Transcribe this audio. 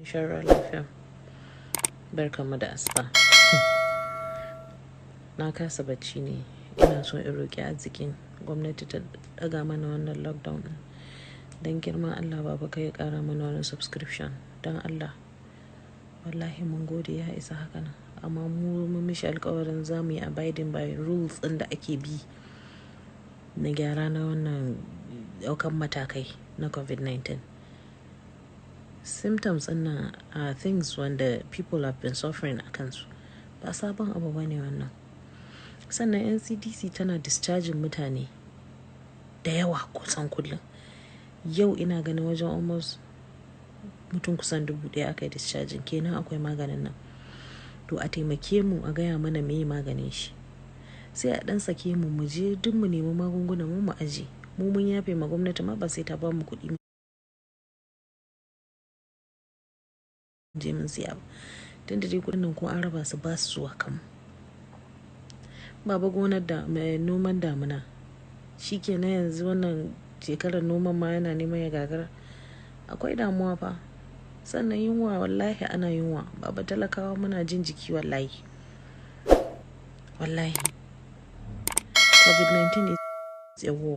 Inshallah lafiya. Barkanmu da asuba. Na kasa bacci ne. Ina so in roƙi arzikin gwamnati ta ɗaga mana wannan lockdown ɗin. Don girman Allah baba kai ya ƙara mana wani subscription. Don Allah. Wallahi mun gode ya isa haka nan. Amma mu mishi alƙawarin za mu yi abiding by rules ɗin da ake bi na gyara na wannan ɗaukan matakai na COVID-19. Symptoms ɗin are things wanda people have been suffering a kansu. Ba sabon abu bane wannan. Sannan NCDC tana discharging mutane da yawa kusan kullum. Yau ina ganin wajen almost mutum kusan 1,000 aka yi discharging, kenan akwai maganin nan. To a taimake mu a gaya mana meye maganin shi. Sai a ɗan sake mu je duk mu nemi magungunan mu aje. Mu mun yafe ma gwamnati ma ba sai ta ba mu kuɗi je mun siya ba. Tunda dai kuɗin nan ko an raba su ba su zuwa kanmu. Baba gonar da mai noman damuna shi kenan yanzu wannan shekarar noman ma yana neman ya gagara. Akwai damuwa fa. Sannan yunwa wallahi ana yunwa. Baba talakawa muna jin jiki wallahi. Wallahi. COVID-19 is a war.